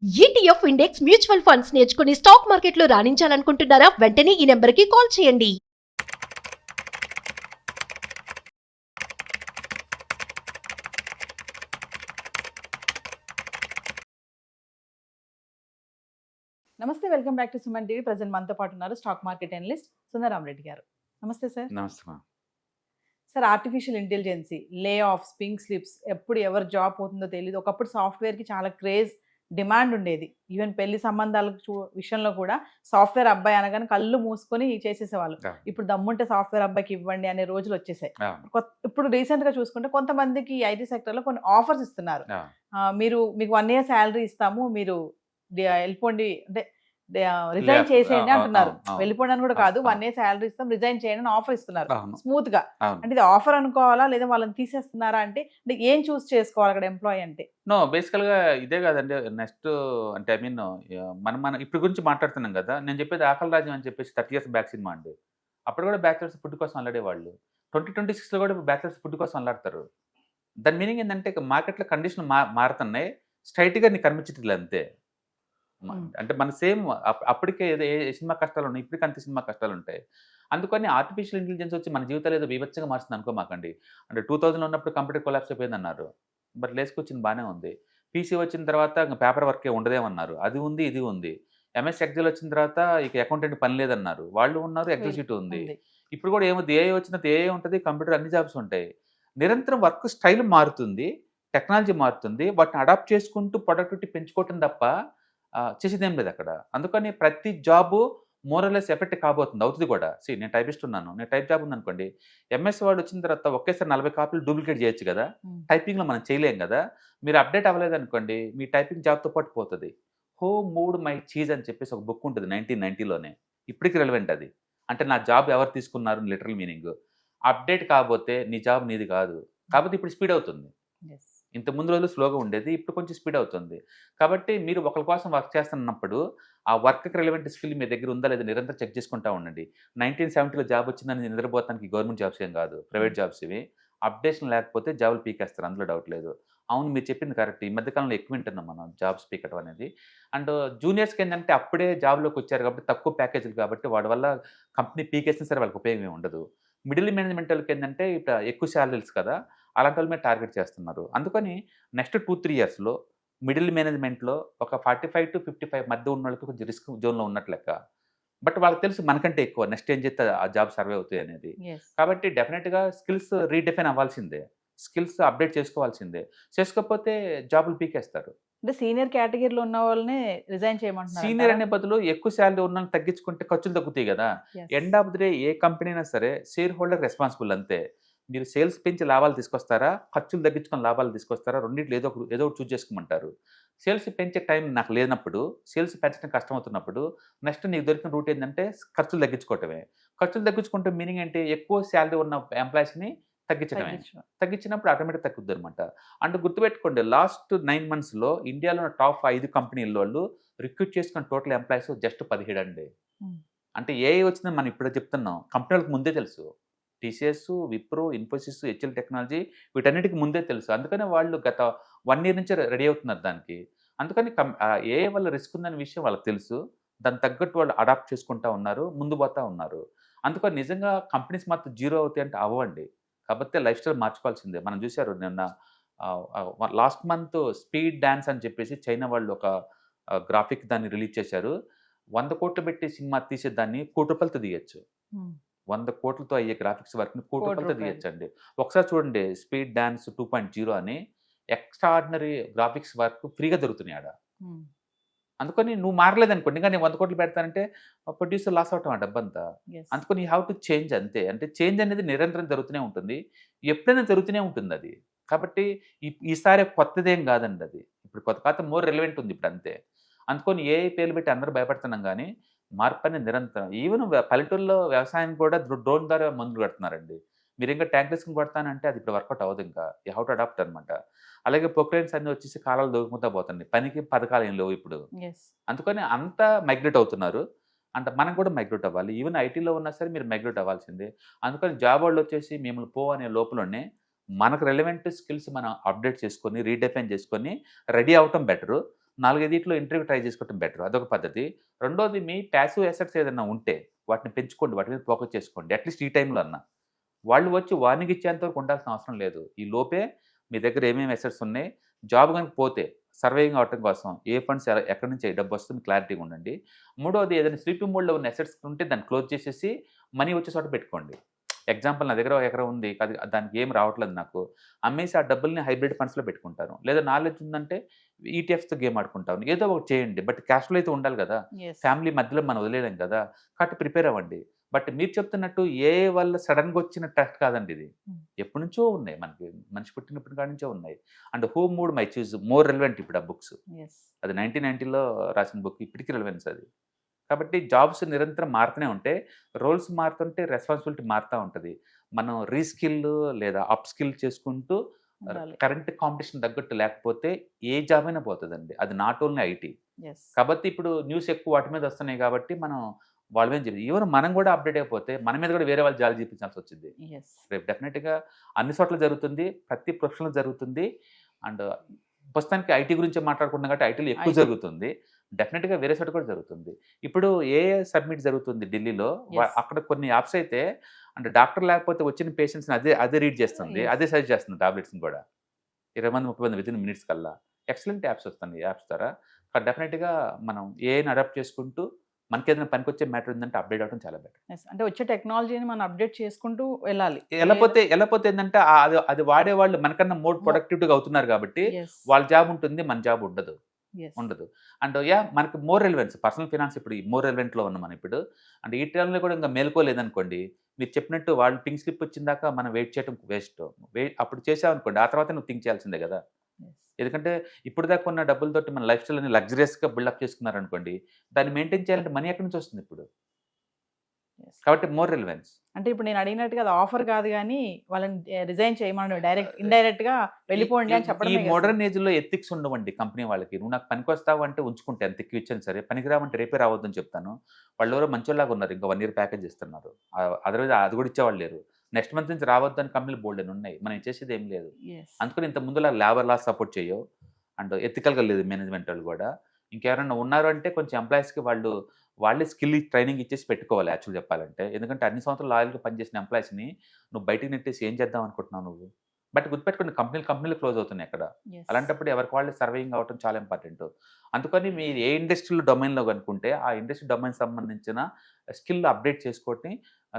ETF index mutual funds నేర్చుకుని stock మార్కెట్లో రాణించాలనుకుంటున్నారా? వెంటనే ఈ నెంబర్కి కాల్ చేయండి. నమస్తే, welcome back to Suman TV. Present మనతో పాటు ఉన్నారు stock market analyst Sundararam Reddy గారు. నమస్తే సార్. నమస్తే. సార్, ఆర్టిఫిషియల్ ఇంటెలిజెన్సీ, లే ఆఫ్స్, పింక్ స్లిప్స్, ఎప్పుడు ఎవరు జాబ్ పోతుందో తెలియదు. ఒకప్పుడు సాఫ్ట్వేర్కి చాలా క్రేజ్, డిమాండ్ ఉండేది. ఈవెన్ పెళ్లి సంబంధాల విషయంలో కూడా సాఫ్ట్వేర్ అబ్బాయి అనగానే కళ్ళు మూసుకొని చేసేసేవాళ్ళు. ఇప్పుడు దమ్ముంటే సాఫ్ట్వేర్ అబ్బాయికి ఇవ్వండి అనే రోజులు వచ్చేసాయి. ఇప్పుడు రీసెంట్ గా చూసుకుంటే కొంతమందికి ఐటీ సెక్టర్ లో కొన్ని ఆఫర్స్ ఇస్తున్నారు. మీకు 1 year శాలరీ ఇస్తాము, మీరు వెళ్ళిపోండి అంటే రిజైన్ చేసేయండి అంటున్నారు. వెళ్ళిపోండి అని కూడా కాదు, 1 year శాలరీ ఇస్తాం, రిజైన్ చేయండి అని ఆఫర్ ఇస్తున్నారు స్మూత్ గా. అంటే ఇది ఆఫర్ అనుకోవాలా లేదా వాళ్ళని తీసేస్తున్నారా? అంటే ఏం చూస్ చేసుకోవాలి అక్కడ ఎంప్లాయీ అంటే? నో, బేసికల్ గా ఇదే కాదండి. నెక్స్ట్ అంటే ఐ మీన్ మనం ఇప్పుడు గురించి మాట్లాడుతున్నాం కదా. నేను చెప్పేది ఆకలి రాజ్యం అని చెప్పేసి 30 years బ్యాక్ సినిమా అండి. అప్పుడు కూడా బ్యాచిలర్స్ ఫుడ్ కోసం అల్లాడేవాళ్ళు. 2026 లో కూడా బ్యాచిలర్స్ ఫుడ్ కోసం అల్లాడతారు. దాని మీనింగ్ ఏంటంటే మార్కెట్లో కండిషన్ మారుతున్నాయి, స్ట్రైట్ గా నీకు కనిపించట్లేదు అంతే. అంటే మన సేమ్ అప్పటికే ఏ సినిమా కష్టాలు ఉన్నాయి, ఇప్పటికీ అంతే సినిమా కష్టాలు ఉంటాయి. అందుకని ఆర్టిఫిషియల్ ఇంటెలిజెన్స్ వచ్చి మన జీవితాలు ఏదో బీభత్సంగా మారుస్తుంది అనుకోమాకండి. అంటే 2000 ఉన్నప్పుడు కంప్యూటర్ కొలాప్స్ అయిపోయింది అన్నారు, బట్ లేసుకొచ్చింది బాగానే ఉంది. పీసీ వచ్చిన తర్వాత పేపర్ వర్కే ఉండదేమన్నారు, అది ఉంది ఇది ఉంది. ఎంఎస్ ఎక్సెల్ వచ్చిన తర్వాత ఇక అకౌంటెంట్ పని లేదన్నారు, వాళ్ళు ఉన్నారు. ఎక్సెల్ షీట్ ఉంది. ఇప్పుడు కూడా ఏముంది, ఏఐ వచ్చినది ఏఐ ఉంటుంది, కంప్యూటర్ అన్ని జాబ్స్ ఉంటాయి. నిరంతరం వర్క్ స్టైల్ మారుతుంది, టెక్నాలజీ మారుతుంది, వాటిని అడాప్ట్ చేసుకుంటూ ప్రొడక్టివిటీ పెంచుకోవటం తప్ప చేసేదేం లేదు అక్కడ. అందుకని ప్రతి జాబు మోరలెస్ ఎఫెక్ట్ కాబోతుంది, అవుతుంది కూడా. నేను టైపిస్ట్ ఉన్నాను, నేను టైప్ జాబ్ ఉంది అనుకోండి, ఎంఎస్ వర్డ్ వచ్చిన తర్వాత ఒకేసారి 40 కాపీలు డూప్లికేట్ చేయొచ్చు కదా. టైపింగ్లో మనం చేయలేం కదా. మీరు అప్డేట్ అవ్వలేదు అనుకోండి, మీ టైపింగ్ జాబ్తో పాటు పోతుంది. హో మూడ్ మై చీజ్ అని చెప్పేసి ఒక బుక్ ఉంటుంది 1990లోనే, ఇప్పటికి రెలవెంట్ అది. అంటే నా జాబ్ ఎవరు తీసుకున్నారు లిటరల్ మీనింగ్. అప్డేట్ కాకపోతే నీ జాబ్ నీది కాదు. కాబట్టి ఇప్పుడు స్పీడ్ అవుతుంది. ఇంత ముందు రోజులు స్లోగా ఉండేది, ఇప్పుడు కొంచెం స్పీడ్ అవుతుంది. కాబట్టి మీరు ఒకరి కోసం వర్క్ చేస్తున్నప్పుడు ఆ వర్క్కి రిలవెంట్ స్కిల్ మీ దగ్గర ఉందా లేదా నిరంతరం చెక్ చేసుకుంటూ ఉండండి. 1970లో జాబ్ వచ్చిందని నిద్రపోతానికి గవర్నమెంట్ జాబ్స్ ఏం కాదు, ప్రైవేట్ జాబ్స్ ఇవి. అప్డేషన్ లేకపోతే జాబులు పీకేస్తారు, అందులో డౌట్ లేదు. అవును, మీరు చెప్పింది కరెక్ట్. ఈ మధ్యకాలంలో ఎక్కువ వింటున్నాం మనం జాబ్స్ పీకటం అనేది. అండ్ జూనియర్స్కి ఏంటంటే అప్పుడే జాబ్లోకి వచ్చారు కాబట్టి తక్కువ ప్యాకేజీలు కాబట్టి వాడి వల్ల కంపెనీ పీకేసినా సరే వాళ్ళకి ఉపయోగం ఉండదు. మిడిల్ మేనేజ్మెంట్ వాళ్ళకి ఏంటంటే ఇప్పుడు ఎక్కువ శాలరీస్ కదా, అలాంటి వాళ్ళ మీద టార్గెట్ చేస్తున్నారు. అందుకని నెక్స్ట్ 2-3 yearsలో మిడిల్ మేనేజ్మెంట్లో ఒక 45 to 55 మధ్య ఉన్న వాళ్ళకి కొంచెం రిస్క్ జోన్లో ఉన్నట్లు లెక్క. బట్ వాళ్ళకి తెలుసు మనకంటే ఎక్కువ నెక్స్ట్ ఏం చేస్తే ఆ జాబ్ సర్వే అవుతాయి అనేది. కాబట్టి డెఫినెట్గా స్కిల్స్ రీడిఫైన్ అవ్వాల్సిందే, స్కిల్స్ అప్డేట్ చేసుకోవాల్సిందే. చేసుకోకపోతే జాబులు పీకేస్తారు. అంటే సీనియర్ కేటగిరీలో ఉన్న వాళ్ళని రిజైన్ చేయమంటున్నారు. సీనియర్ అనే బదులు ఎక్కువ శాలరీ ఉన్న తగ్గించుకుంటే ఖర్చులు తగ్గుతాయి కదా. End of the day A company అయినా సరే షేర్ హోల్డర్ రెస్పాన్సిబుల్ అంతే. మీరు సేల్స్ పెంచి లాభాలు తీసుకొస్తారా, ఖర్చులు తగ్గించుకొని లాభాలు తీసుకొస్తారా, రెండింటిలో ఏదో ఒకటి చూస్ చేసుకోమంటారు. సేల్స్ పెంచే టైం నాకు లేనప్పుడు, సేల్స్ పెంచడం కష్టమవుతున్నప్పుడు నెక్స్ట్ నీకు దొరికిన రూట్ ఏంటంటే ఖర్చులు తగ్గించుకోవటమే. ఖర్చులు తగ్గించుకుంటే మీనింగ్ ఏంటి, ఎక్కువ శాలరీ ఉన్న ఎంప్లాయీస్ని తగ్గించడమే. తగ్గించినప్పుడు ఆటోమేటిక్ తగ్గుద్ది అనమాట. అంటే గుర్తుపెట్టుకోండి, లాస్ట్ 9 monthsలో ఇండియాలో టాప్ 5 కంపెనీల వాళ్ళు రిక్రూట్ చేసుకున్న టోటల్ ఎంప్లాయీస్ జస్ట్ 17 అండి. అంటే ఏఐ వచ్చిందని మనం ఇప్పుడే చెప్తున్నాం, కంపెనీలకు ముందే తెలుసు. TCS, Wipro, Infosys, HL technology వీటన్నిటికి ముందే తెలుసు. అందుకనే వాళ్ళు గత 1 year నుంచి రెడీ అవుతున్నారు దానికి. అందుకని ఏఐ వల్ల రిస్క్ ఉందనే విషయం వాళ్ళకి తెలుసు. దానికి తగ్గట్టు వాళ్ళు అడాప్ట్ చేసుకుంటూ ఉన్నారు, ముందు పోతూ ఉన్నారు. అందుకని నిజంగా కంపెనీస్ మాత్రం జీరో అవుతాయి అంటే అవ్వండి. కాకపోతే లైఫ్ స్టైల్ మార్చుకోవాల్సిందే. మనం చూశారు నిన్న లాస్ట్ మంత్ స్పీడ్ డాన్స్ అని చెప్పేసి చైనా వాళ్ళు ఒక గ్రాఫిక్ దాన్ని రిలీజ్ చేశారు. 100 కోట్లు పెట్టి సినిమా తీసేదాన్ని ₹1,00,00,000 తీయచ్చు. 100 కోట్లతో అయ్యే గ్రాఫిక్స్ వర్క్ని ₹1,00,00,000 తీయచ్చండి. ఒకసారి చూడండి, స్పీడ్ డాన్స్ 2.0 అని ఎక్స్ట్రాడినరీ గ్రాఫిక్స్ వర్క్ ఫ్రీగా దొరుకుతున్నాయి ఆడ. అందుకని నువ్వు మారలేదనుకోండి, ఇంకా నేను 100 కోట్లు పెడతానంటే ప్రొడ్యూసర్ లాస్ అవటం ఆ డబ్బంతా. అందుకని యూ హ్యావ్ టు చేంజ్ అంతే. అంటే చేంజ్ అనేది నిరంతరం జరుగుతూనే ఉంటుంది, ఎప్పుడైనా జరుగుతూనే ఉంటుంది అది. కాబట్టి ఈసారి కొత్తదేం కాదండి అది. ఇప్పుడు కొత్త కాదు, మోర్ రిలవెంట్ ఉంది ఇప్పుడు అంతే. అందుకని ఏ పేర్లు పెట్టి అందరూ భయపడుతున్నాం కానీ మార్పు అనేది నిరంతరం. ఈవెన్ పల్లెటూరులో వ్యవసాయం కూడా డ్రోన్ ద్వారా మందులు కడుతున్నారండి. మీరు ఇంకా ట్యాంక్ తీసుకుని కొడతానంటే అది ఇప్పుడు వర్కౌట్ అవ్వదు. ఇంకా యూ హ్యావ్ టు అడాప్ట్ అనమాట. అలాగే ప్రొక్లైన్స్ అన్ని వచ్చేసి కాలాలు దొరుకుతూ పోతుంది, పనికి పథకాలు ఏం లేవు ఇప్పుడు. అందుకని అంతా మైగ్రేట్ అవుతున్నారు. అంటే మనం కూడా మైగ్రేట్ అవ్వాలి. ఈవెన్ ఐటీలో ఉన్నా సరే మీరు మైగ్రేట్ అవ్వాల్సిందే. అందుకని జాబ్ వాళ్ళు వచ్చేసి మిమ్మల్ని పో అనే లోపలనే మనకు రెలవెంట్ స్కిల్స్ మనం అప్డేట్ చేసుకొని రీడిఫైన్ చేసుకొని రెడీ అవటం బెటరు. 4-5 ఇంటర్వ్యూ ట్రై చేసుకోవడం బెటర్, అదొక పద్ధతి. రెండోది మీ ప్యాసివ్ అసెట్స్ ఏదైనా ఉంటే వాటిని పెంచుకోండి, వాటి మీద ఫోకస్ చేసుకోండి. అట్లీస్ట్ ఈ టైంలో అన్నా వాళ్ళు వచ్చి వార్నింగ్ ఇచ్చేంత వరకు ఉండాల్సిన అవసరం లేదు. ఈ లోపే మీ దగ్గర ఏమేమి అసెట్స్ ఉన్నాయి, జాబ్ కనుక పోతే సర్వైవింగ్ అవటం కోసం ఏ ఫండ్స్ ఎక్కడి నుంచి డబ్బు వస్తుంది క్లారిటీగా ఉండండి. మూడోది ఏదైనా స్లీపింగ్ మోడ్లో ఉన్న అసెట్స్ ఉంటే దాన్ని క్లోజ్ చేసేసి మనీ వచ్చే చోట పెట్టుకోండి. ఎగ్జాంపుల్ నా దగ్గర 1 ఎకరం ఉంది, అది దానికి ఏం రావట్లేదు నాకు, అమ్మేసి ఆ డబ్బుల్ని హైబ్రిడ్ ఫండ్స్లో పెట్టుకుంటాను. లేదా నాలెడ్జ్ ఉందంటే ఈటీఎఫ్స్తో గేమ్ ఆడుకుంటాను. ఏదో ఒకటి చేయండి, బట్ క్యాష్ ఫ్లో అయితే ఉండాలి కదా. ఫ్యామిలీ మధ్యలో మనం వదిలేయలేం కదా, కాబట్టి ప్రిపేర్ అవ్వండి. బట్ మీరు చెప్తున్నట్టు ఏ వల్ల సడన్గా వచ్చిన టెస్ట్ కాదండి ఇది, ఎప్పటి నుంచో ఉన్నాయి, మనకి మనిషి పుట్టినప్పటి కాడి నుంచో ఉన్నాయి. And who mood my choose more relevant ఇప్పుడు ఆ బుక్స్. అది 1990లో రాసిన బుక్, ఇప్పటికీ రెలవెన్స్ అది. కాబట్టి జాబ్స్ నిరంతరం మారుతూనే ఉంటే, రోల్స్ మారుతుంటే రెస్పాన్సిబిలిటీ మారుతూ ఉంటుంది. మనం రీస్కిల్ లేదా అప్ స్కిల్ చేసుకుంటూ కరెంట్ కాంపిటీషన్ తగ్గట్టు లేకపోతే ఏ జాబ్ అయినా పోతుందండి. అది నాట్ ఓన్లీ ఐటీ. కాబట్టి ఇప్పుడు న్యూస్ ఎక్కువ వాటి మీద వస్తున్నాయి కాబట్టి మనం వాళ్ళ మీద చెప్పి ఈవెన్ మనం కూడా అప్డేట్ అయిపోతే మన మీద కూడా వేరే వాళ్ళు జాలి చూపించాల్సి వచ్చింది. రేపు డెఫినెట్గా అన్ని చోట్ల జరుగుతుంది, ప్రతి ప్రొఫెషన్లో జరుగుతుంది. అండ్ ప్రస్తుతానికి ఐటీ గురించి మాట్లాడుకుంటున్నాం కాబట్టి ఐటీలో ఎక్కువ జరుగుతుంది, డెఫినెట్గా వేరే చోట కూడా జరుగుతుంది. ఇప్పుడు ఏ సబ్మిట్ జరుగుతుంది ఢిల్లీలో, అక్కడ కొన్ని యాప్స్ అయితే అంటే డాక్టర్ లేకపోతే వచ్చిన పేషెంట్స్ని అదే రీడ్ చేస్తుంది, అదే సజెస్ట్ చేస్తుంది టాబ్లెట్స్ని కూడా. 20-30 మంది వితిన్ మినిట్స్ కల్లా ఎక్సలెంట్ యాప్స్ వస్తుంది. యాప్స్ ద్వారా డెఫినెట్గా మనం ఏఐని అడాప్ట్ చేసుకుంటూ మనకి ఏదైనా పనికొచ్చే మ్యాటర్ ఉందంటే అప్డేట్ అవ్వడం చాలా బెటర్. అంటే వచ్చే టెక్నాలజీని మనం అప్డేట్ చేసుకుంటూ వెళ్ళాలి. వెళ్ళపోతే ఏంటంటే అది వాడేవాళ్ళు మనకన్నా మోర్ ప్రొడక్టివ్గా అవుతున్నారు కాబట్టి వాళ్ళ జాబ్ ఉంటుంది, మన జాబ్ ఉండదు. అండ్ మనకి మోర్ రెలవెన్స్, పర్సనల్ ఫైనాన్స్ ఇప్పుడు మోర్ రెలవెంట్లో ఉన్నాం మనం ఇప్పుడు. అంటే ఈ టైంలో కూడా ఇంకా మేల్కోలేదనుకోండి, మీరు చెప్పినట్టు వాళ్ళు పింక్ స్లిప్ వచ్చిందాక మనం వెయిట్ చేయడం వేస్ట్. అప్పుడు చేసామనుకోండి, ఆ తర్వాత నువ్వు థింక్ చేయాల్సిందే కదా. ఎందుకంటే ఇప్పుడు దాకా ఉన్న డబ్బులతోటి మన లైఫ్ స్టైల్ అని లగ్జరియస్గా బిల్డప్ చేసుకున్నారనుకోండి, దాన్ని మెయింటైన్ చేయాలంటే మనీ ఎక్కడి నుంచి వస్తుంది ఇప్పుడు. కాబట్టి మోర్ రెలవెన్స్. అంటే ఇప్పుడు నేను అడిగినట్టుగా అది ఆఫర్ కాదు కానీ వాళ్ళని రిజైన్ చేయమని డైరెక్ట్ ఇండైరెక్ట్ గా వెళ్ళిపోండి అని చెప్పడం. ఈ మోడర్న్ ఏజ్ లో ఎథిక్స్ ఉండవండి కంపెనీ వాళ్ళకి. నువ్వు నాకు పనికి వస్తావు అంటే ఉంచుకుంటే ఎంత ఎక్కువ ఇచ్చాను సరే, పనికి రావంటే రేపే రావద్దని చెప్తాను. వాళ్ళు ఎవరో మంచోళ్ళలాగా ఉన్నారు, ఇంకా 1 year ప్యాకేజ్ ఇస్తున్నారు, అదర్వైజ్ అది కూడా ఇచ్చేవాళ్ళు లేరు. నెక్స్ట్ మంత్ నుంచి రావద్దు అని కంపెనీలు బోల్డ్ అని ఉన్నాయి, మనం చేసేది ఏం లేదు. అందుకని ఇంత ముందులా లేబర్ లాస్ సపోర్ట్ చేయవు అండ్ ఎథికల్గా లేదు మేనేజ్మెంట్ వాళ్ళు కూడా. ఇంకెవరైనా ఉన్నారు అంటే కొంచెం ఎంప్లాయీస్కి వాళ్ళే స్కిల్ ట్రైనింగ్ ఇచ్చేసి పెట్టుకోవాలి యాక్చువల్ చెప్పాలంటే. ఎందుకంటే అన్ని సంవత్సరాలు లాయల్గా పనిచేసిన ఎంప్లాయీస్ని నువ్వు బయటికి నెట్టేసి ఏం చేద్దాం అనుకుంటున్నావు నువ్వు. బట్ గుర్తుపెట్టుకుని కంపెనీలు క్లోజ్ అవుతున్నాయి అక్కడ. అలాంటప్పుడు ఎవరికి వాళ్ళు సర్వైవింగ్ అవ్వడం చాలా ఇంపార్టెంట్. అందుకని మీరు ఏ ఇండస్ట్రియల్ డొమైన్లో కనుక్కుంటే ఆ ఇండస్ట్రీ డొమైన్ సంబంధించిన స్కిల్ అప్డేట్ చేసుకొని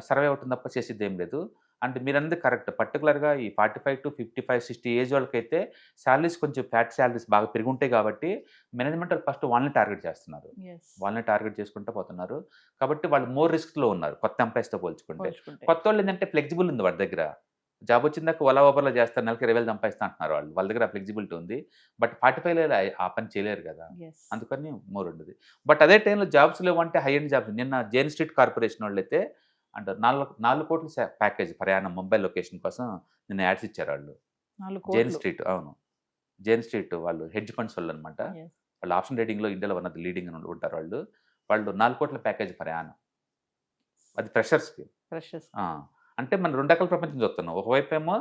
సర్వైవ్ అవుతుంది తప్ప చేసేది ఏం లేదు. అండ్ మీరన్నది కరెక్ట్. పర్టికులర్గా ఈ 45 to 55, 60 ఏజ్ వాళ్ళకైతే శాలరీస్ కొంచెం ఫ్యాట్ శాలరీస్ బాగా పెరుగుంటాయి కాబట్టి మేనేజ్మెంట్ వాళ్ళు ఫస్ట్ వాళ్ళని టార్గెట్ చేస్తున్నారు, వాళ్ళని టార్గెట్ చేసుకుంటూ పోతున్నారు. కాబట్టి వాళ్ళు మోర్ రిస్క్లో ఉన్నారు కొత్త ఎంప్లాయీస్తో పోల్చుకుంటే. కొత్త వాళ్ళు ఏంటంటే ఫ్లెక్సిబుల్ ఉంది వాళ్ళ దగ్గర. జాబ్ వచ్చిందాక ఓలా ఓవర్లో చేస్తారు, నెలకి 20,000 సంపాదిస్తా అంటున్నారు వాళ్ళు, వాళ్ళ దగ్గర ఫ్లెక్సిబిలిటీ ఉంది. బట్ 45 ఆ పని చేయలేరు కదా, అందుకని మోర్ ఉండదు. బట్ అదే టైంలో జాబ్స్ లేవంటే హై ఎండ్ జాబ్స్. నిన్న జైన్ స్ట్రీట్ కార్పొరేషన్ వాళ్ళు అయితే అంటే 4 కోట్ల ప్యాకేజ్ ప్రయాణం ముంబై లొకేషన్ కోసం నిన్న యాడ్స్ ఇచ్చారు వాళ్ళు. జైన్ స్ట్రీట్, అవును జైన్ స్ట్రీట్ వాళ్ళు హెడ్జ్ ఫండ్స్ వాళ్ళు అనమాట. వాళ్ళు ఆప్షన్ ట్రేడింగ్లో ఇండియాలో ఉన్నది లీడింగ్ ఉంటారు వాళ్ళు. 4 కోట్ల ప్యాకేజ్ ప్రయాణం, అది ఫ్రెషర్స్కి. అంటే మనం 2 రకాల ప్రపంచం చూస్తున్నాం. ఒకవైపు ఏమో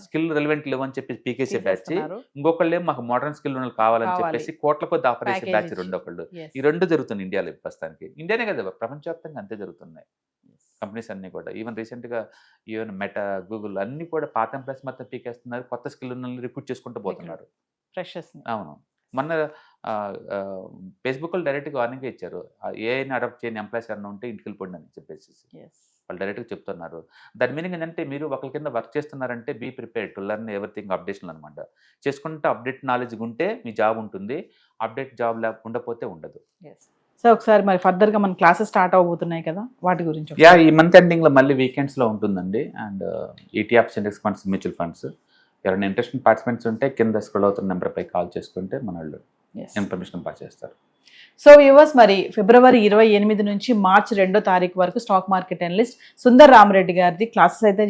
స్కిల్ రెలవెంట్ లేవు అని చెప్పి పీకేసీ బ్యాచ్, ఇంకొకళ్ళు ఏమో మాకు మోడర్న్ స్కిల్ ఉన్న కావాలని చెప్పేసి కోట్ల కొద్ది ఆఫర్ చేసే బ్యాచ్ రెండొకళ్ళు. ఈ 2 జరుగుతుంది ఇండియాలో ప్రస్తుతానికి. ఇండియానే కదా, ప్రపంచవ్యాప్తంగా అంతే జరుగుతున్నాయి కంపెనీస్ అన్నీ కూడా. ఈవెన్ రీసెంట్గా ఈవెన్ మెటా, గూగుల్ అన్నీ కూడా పాత ఎంప్లాయీస్ మొత్తం పీకేస్తున్నారు, కొత్త స్కిల్ ఉన్న రిక్రూట్ చేసుకుంటూ పోతున్నారు ఫ్రెషర్స్. అవును, మొన్న ఫేస్బుక్లో డైరెక్ట్గా వార్నింగ్ ఇచ్చారు, ఏఐని అడాప్ట్ చేయని ఎంప్లాయీస్ ఎవరైనా ఉంటే ఇంటికి వెళ్ళిపోండి అని చెప్పేసి వాళ్ళు డైరెక్ట్గా చెప్తున్నారు. దాని మీనింగ్ ఏంటంటే మీరు ఒకరి కింద వర్క్ చేస్తున్నారంటే be prepared to learn everything updation అనమాట. చేసుకుంటే అప్డేట్ నాలెడ్జ్ ఉంటే మీ జాబ్ ఉంటుంది, అప్డేట్ జాబ్ ఉండకపోతే ఉండదు. సో ఒకసారి మరి ఫర్దర్గా మన క్లాసెస్ స్టార్ట్ అవబోతున్నాయి కదా, వాటి గురించి. ఈ మంత్ ఎండింగ్లో మళ్ళీ వీకెండ్స్లో ఉంటుందండి. And ETFs, index funds, mutual funds ఎవరైనా ఇంట్రెస్టింగ్ పార్టిసిపెంట్స్ ఉంటే కింద స్క్రోల్ అవుతున్న నెంబర్పై కాల్ చేసుకుంటే మన వాళ్ళు ఇన్ఫర్మేషన్ పాస్ చేస్తారు. సో వ్యూవర్స్, మరి ఫిబ్రవరి 28 నుంచి మార్చి 2వ తారీఖు వరకు stock market analyst Sundar Rama Reddy గారిది క్లాసెస్ అయితే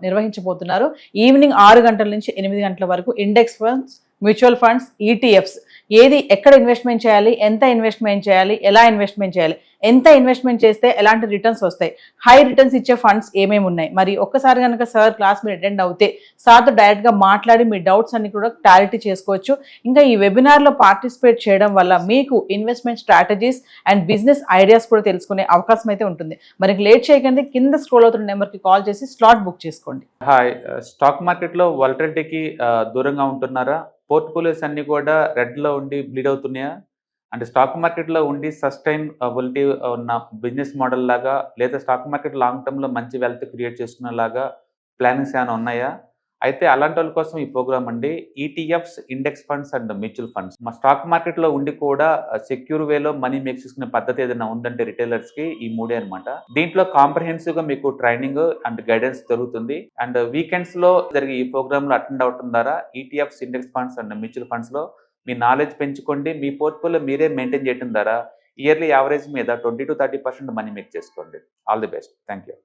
నిర్వహించబోతున్నారు. ఈవినింగ్ 6 గంటల నుంచి 8 గంటల వరకు index funds, mutual funds, ETFs ఏది ఎక్కడ ఇన్వెస్ట్మెంట్ చేయాలి, ఎంత ఇన్వెస్ట్మెంట్ చేయాలి, ఎలా ఇన్వెస్ట్మెంట్ చేయాలి, ఎంత ఇన్వెస్ట్మెంట్ చేస్తే ఎలాంటి రిటర్న్స్ వస్తాయి, హై రిటర్న్స్ ఇచ్చే ఫండ్స్ ఏమేమి ఉన్నాయి, మరి ఒక్కసారి కనుక సార్ క్లాస్ మీరు అటెండ్ అవుతే సార్తో డైరెక్ట్గా మాట్లాడి మీ డౌట్స్ అన్ని కూడా క్లారిటీ చేసుకోవచ్చు. ఇంకా ఈ వెబినార్లో పార్టిసిపేట్ చేయడం వల్ల మీకు investment strategies and business ideas కూడా తెలుసుకునే అవకాశం అయితే ఉంటుంది. మరి లేట్ చేయకండి, కింద స్క్రోల్ అవుతున్న నెంబర్కి కాల్ చేసి స్లాట్ బుక్ చేసుకోండి. హాయ్, స్టాక్ మార్కెట్లో వాలటిలిటీకి దూరంగా ఉంటున్నారా? పోర్ట్ఫోలియోస్ అన్ని కూడా రెడ్లో ఉండి బ్లీడ్ అవుతున్నాయా? అంటే స్టాక్ మార్కెట్లో ఉండి సస్టైనబిలిటీ ఉన్న బిజినెస్ మోడల్ లాగా, లేదా స్టాక్ మార్కెట్ లాంగ్ టర్మ్లో మంచి వెల్త్ క్రియేట్ చేసుకునేలాగా ప్లానింగ్స్ ఏమైనా ఉన్నాయా? అయితే అలాంటి వాళ్ళ కోసం ఈ ప్రోగ్రామ్ అండి. ETFs, index funds and mutual funds. మా స్టాక్ మార్కెట్లో ఉండి కూడా సెక్యూర్ వేలో మనీ మేక్ చేసుకునే పద్ధతి ఏదైనా ఉందంటే రిటైలర్స్కి ఈ మూడే అనమాట. దీంట్లో కాంప్రహెన్సివ్గా మీకు ట్రైనింగ్ అండ్ గైడెన్స్ జరుగుతుంది. అండ్ వీకెండ్స్లో జరిగే ఈ ప్రోగ్రామ్లో అటెండ్ అవటం ద్వారా ETFs, index funds and mutual ఫండ్స్లో మీ నాలెడ్జ్ పెంచుకోండి. మీ పోర్ట్ఫోలియో మీరే మెయింటైన్ చేయడం ద్వారా ఇయర్లీ యావరేజ్ మీద 20 to 30% మనీ మేక్ చేసుకోండి. All the best. Thank you.